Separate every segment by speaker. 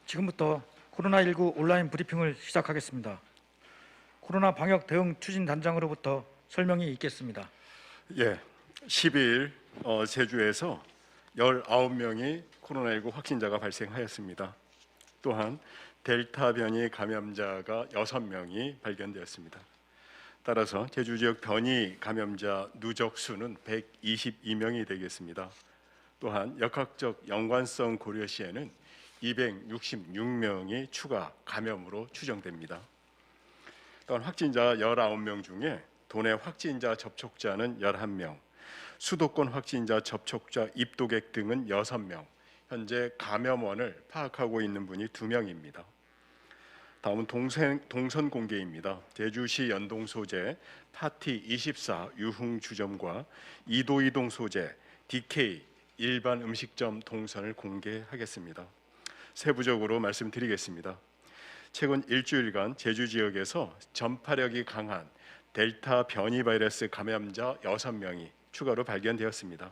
Speaker 1: 지금부터 코로나19 온라인 브리핑을 시작하겠습니다. 코로나 방역 대응 추진 단장으로부터 설명이 있겠습니다.
Speaker 2: 예, 12일 제주에서 19명이 코로나19 확진자가 발생하였습니다. 또한 델타 변이 감염자가 6명이 발견되었습니다. 따라서 제주 지역 변이 감염자 누적 수는 122명이 되겠습니다. 또한 역학적 연관성 고려 시에는 266명이 추가 감염으로 추정됩니다. 또한 확진자 19명 중에 도내 확진자 접촉자는 11명, 수도권 확진자 접촉자 입도객 등은 6명, 현재 감염원을 파악하고 있는 분이 2명입니다. 다음은 동선 공개입니다. 제주시 연동 소재 파티 24 유흥 주점과 이도이동 소재 DK 일반 음식점 동선을 공개하겠습니다. 세부적으로 말씀드리겠습니다. 최근 일주일간 제주 지역에서 전파력이 강한 델타 변이 바이러스 감염자 6명이 추가로 발견되었습니다.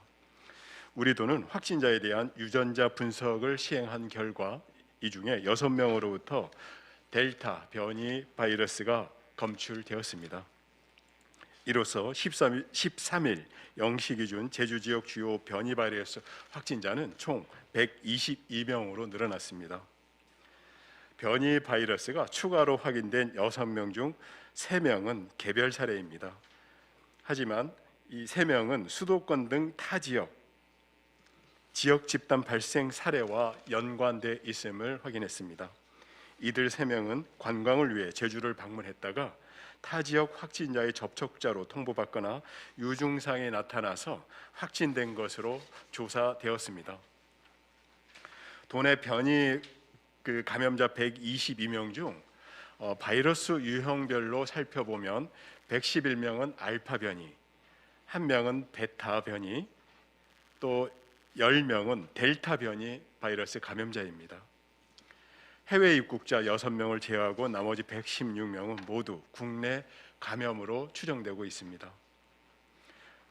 Speaker 2: 우리도는 확진자에 대한 유전자 분석을 시행한 결과 이 중에 6명으로부터 델타 변이 바이러스가 검출되었습니다. 이로써 13일 0시 기준 제주 지역 주요 변이 바이러스 확진자는 총 122명으로 늘어났습니다. 변이 바이러스가 추가로 확인된 6명 중 3명은 개별 사례입니다. 하지만 이 3명은 수도권 등 타 지역 집단 발생 사례와 연관돼 있음을 확인했습니다. 이들 3명은 관광을 위해 제주를 방문했다가 타 지역 확진자의 접촉자로 통보받거나 유증상이 나타나서 확진된 것으로 조사되었습니다. 도내 변이 감염자 122명 중 바이러스 유형별로 살펴보면 111명은 알파 변이, 1명은 베타 변이, 또 10명은 델타 변이 바이러스 감염자입니다. 해외 입국자 6명을 제외하고 나머지 116명은 모두 국내 감염으로 추정되고 있습니다.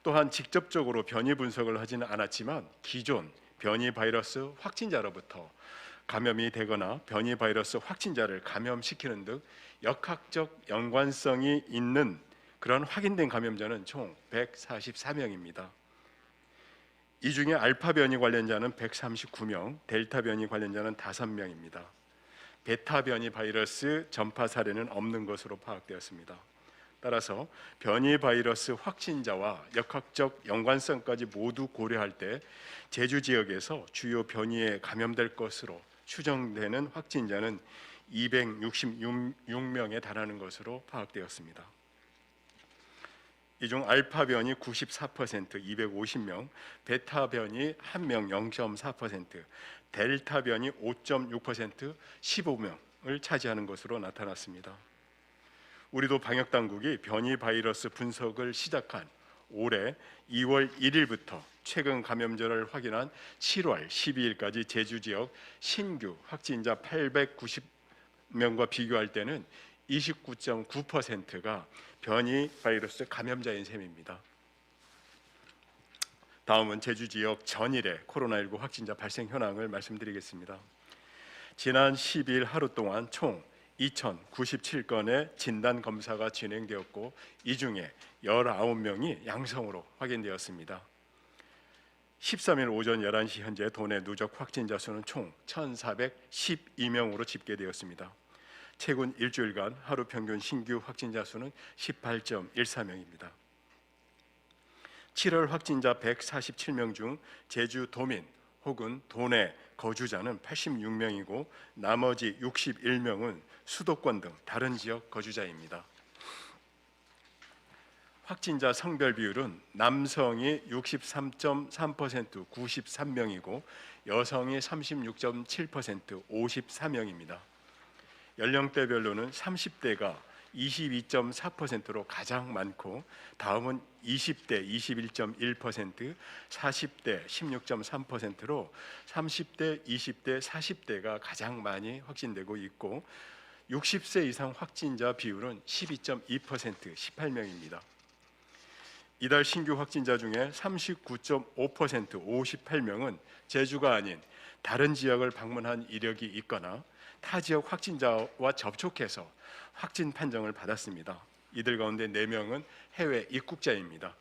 Speaker 2: 또한 직접적으로 변이 분석을 하지는 않았지만 기존 변이 바이러스 확진자로부터 감염이 되거나 변이 바이러스 확진자를 감염시키는 등 역학적 연관성이 있는 그런 확인된 감염자는 총 144명입니다. 이 중에 알파 변이 관련자는 139명, 델타 변이 관련자는 5명입니다. 베타 변이 바이러스 전파 사례는 없는 것으로 파악되었습니다. 따라서 변이 바이러스 확진자와 역학적 연관성까지 모두 고려할 때 제주 지역에서 주요 변이에 감염될 것으로 추정되는 확진자는 266명에 달하는 것으로 파악되었습니다. 이 중 알파 변이 94%, 250명, 베타 변이 1명 0.4%, 델타 변이 5.6%, 15명을 차지하는 것으로 나타났습니다. 우리도 방역 당국이 변이 바이러스 분석을 시작한 올해 2월 1일부터 최근 감염자를 확인한 7월 12일까지 제주 지역 신규 확진자 890명과 비교할 때는 29.9%가 변이 바이러스 감염자인 셈입니다. 다음은 제주 지역 전일의 코로나19 확진자 발생 현황을 말씀드리겠습니다. 지난 12일 하루 동안 총 2,097건의 진단 검사가 진행되었고 이 중에 19명이 양성으로 확인되었습니다. 13일 오전 11시 현재 도내 누적 확진자 수는 총 1,412명으로 집계되었습니다. 최근 일주일간 하루 평균 신규 확진자 수는 18.14명입니다. 7월 확진자 147명 중 제주 도민 혹은 도내 거주자는 86명이고 나머지 61명은 수도권 등 다른 지역 거주자입니다. 확진자 성별 비율은 남성이 63.3% 93명이고 여성이 36.7% 54명입니다. 연령대별로는 30대가 22.4%로 가장 많고 다음은 20대 21.1%, 40대 16.3%로 30대, 20대, 40대가 가장 많이 확진되고 있고 60세 이상 확진자 비율은 12.2% 18명입니다. 이달 신규 확진자 중에 39.5% 58명은 제주가 아닌 다른 지역을 방문한 이력이 있거나 타 지역 확진자와 접촉해서 확진 판정을 받았습니다. 이들 가운데 4명은 해외 입국자입니다.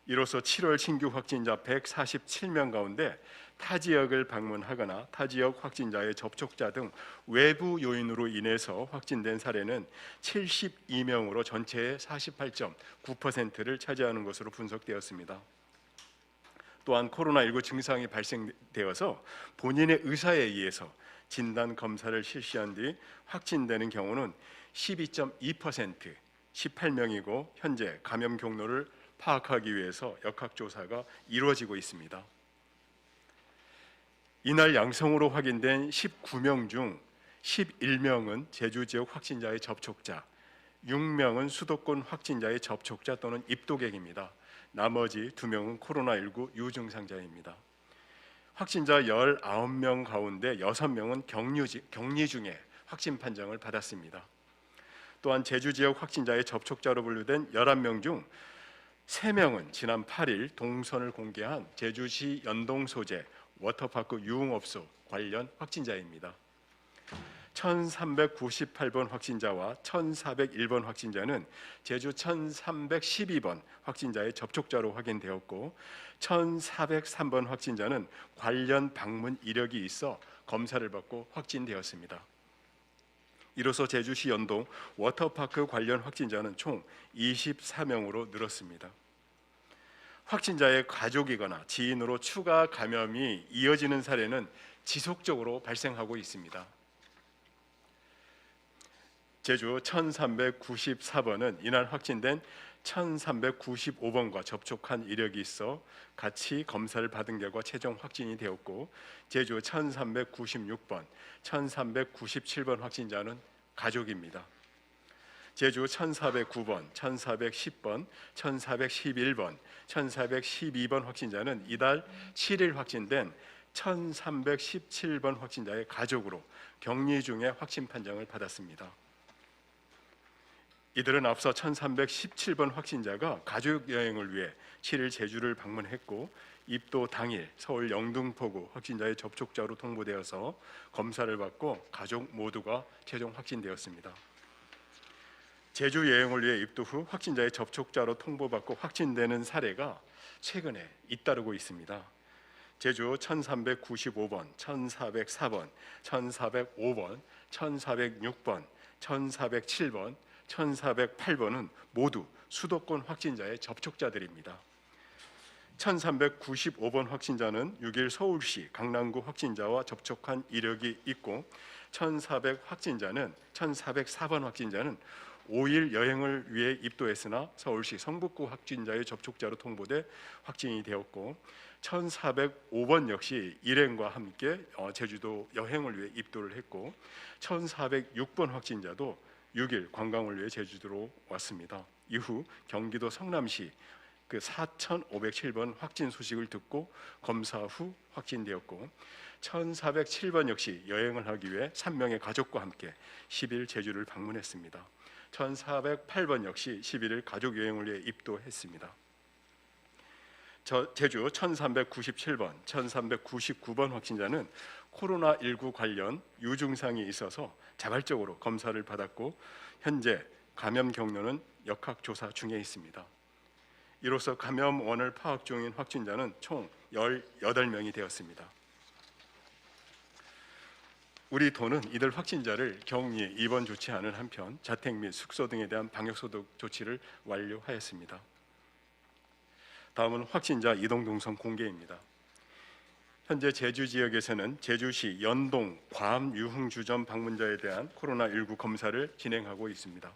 Speaker 2: 이로써 7월 신규 확진자 147명 가운데 타 지역을 방문하거나 타 지역 확진자의 접촉자 등 외부 요인으로 인해서 확진된 사례는 72명으로 전체의 48.9%를 차지하는 것으로 분석되었습니다. 또한 코로나19 증상이 발생되어서 본인의 의사에 의해서 진단 검사를 실시한 뒤 확진되는 경우는 12.2%, 18명이고 현재 감염 경로를 파악하기 위해서 역학조사가 이루어지고 있습니다. 이날 양성으로 확인된 19명 중 11명은 제주 지역 확진자의 접촉자, 6명은 수도권 확진자의 접촉자 또는 입도객입니다. 나머지 2명은 코로나19 유증상자입니다. 확진자 19명 가운데 6명은 격리 중에 확진 판정을 받았습니다. 또한 제주 지역 확진자의 접촉자로 분류된 11명 중 3명은 지난 8일 동선을 공개한 제주시 연동 소재 워터파크 유흥업소 관련 확진자입니다. 1398번 확진자와 1401번 확진자는 제주 1312번 확진자의 접촉자로 확인되었고 1403번 확진자는 관련 방문 이력이 있어 검사를 받고 확진되었습니다. 이로써 제주시 연동 워터파크 관련 확진자는 총 24명으로 늘었습니다. 확진자의 가족이거나 지인으로 추가 감염이 이어지는 사례는 지속적으로 발생하고 있습니다. 제주 1394번은 이날 확진된 1395번과 접촉한 이력이 있어 같이 검사를 받은 결과 최종 확진이 되었고 제주 1396번, 1397번 확진자는 가족입니다. 제주 1409번, 1410번, 1411번, 1412번 확진자는 이달 7일 확진된 1317번 확진자의 가족으로 격리 중에 확진 판정을 받았습니다. 이들은 앞서 1317번 확진자가 가족 여행을 위해 7일 제주를 방문했고 입도 당일 서울 영등포구 확진자의 접촉자로 통보되어서 검사를 받고 가족 모두가 최종 확진되었습니다. 제주 여행을 위해 입도 후 확진자의 접촉자로 통보받고 확진되는 사례가 최근에 잇따르고 있습니다. 제주 1395번, 1404번, 1405번, 1406번, 1407번, 1408번은 모두 수도권 확진자의 접촉자들입니다. 1395번 확진자는 6일 서울시 강남구 확진자와 접촉한 이력이 있고 1404번 확진자는 5일 여행을 위해 입도했으나 서울시 성북구 확진자의 접촉자로 통보돼 확진이 되었고 1405번 역시 일행과 함께 제주도 여행을 위해 입도를 했고 1406번 확진자도 6일 관광을 위해 제주도로 왔습니다. 이후 경기도 성남시 그 4,507번 확진 소식을 듣고 검사 후 확진되었고 1,407번 역시 여행을 하기 위해 3명의 가족과 함께 10일 제주를 방문했습니다. 1,408번 역시 11일 가족 여행을 위해 입도했습니다. 제주 1,397번, 1,399번 확진자는 코로나19 관련 유증상이 있어서 자발적으로 검사를 받았고 현재 감염 경로는 역학조사 중에 있습니다. 이로써 감염원을 파악 중인 확진자는 총 18명이 되었습니다. 우리 도는 이들 확진자를 격리, 입원 조치하는 한편 자택 및 숙소 등에 대한 방역소독 조치를 완료하였습니다. 다음은 확진자 이동 동선 공개입니다. 현재 제주 지역에서는 제주시 연동 괌 유흥주점 방문자에 대한 코로나19 검사를 진행하고 있습니다.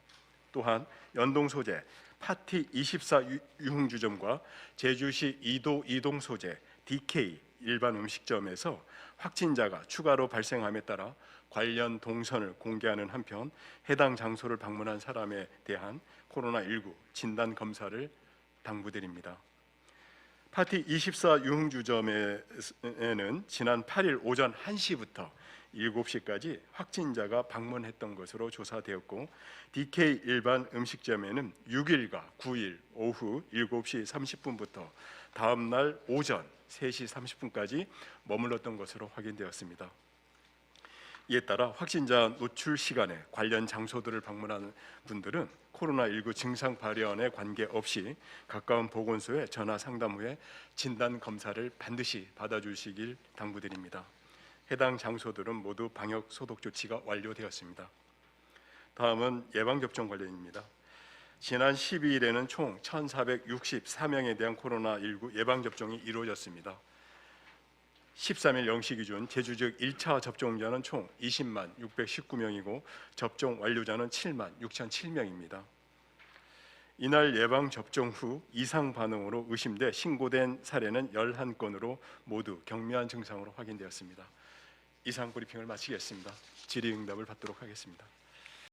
Speaker 2: 또한 연동 소재 파티 24 유흥주점과 제주시 이동 소재 DK 일반 음식점에서 확진자가 추가로 발생함에 따라 관련 동선을 공개하는 한편 해당 장소를 방문한 사람에 대한 코로나19 진단 검사를 당부드립니다. 파티 24 유흥주점에는 지난 8일 오전 1시부터 7시까지 확진자가 방문했던 것으로 조사되었고 DK 일반 음식점에는 6일과 9일 오후 7시 30분부터 다음 날 오전 3시 30분까지 머물렀던 것으로 확인되었습니다. 이에 따라 확진자 노출 시간에 관련 장소들을 방문하는 분들은 코로나19 증상 발현에 관계없이 가까운 보건소에 전화 상담 후에 진단 검사를 반드시 받아주시길 당부드립니다. 해당 장소들은 모두 방역 소독 조치가 완료되었습니다. 다음은 예방접종 관련입니다. 지난 12일에는 총 1,464명에 대한 코로나19 예방접종이 이루어졌습니다. 13일 0시 기준 제주 지역 1차 접종자는 총 20만 619명이고 접종 완료자는 7만 6,007명입니다. 이날 예방접종 후 이상 반응으로 의심돼 신고된 사례는 11건으로 모두 경미한 증상으로 확인되었습니다. 이상 브리핑을 마치겠습니다. 질의응답을 받도록 하겠습니다.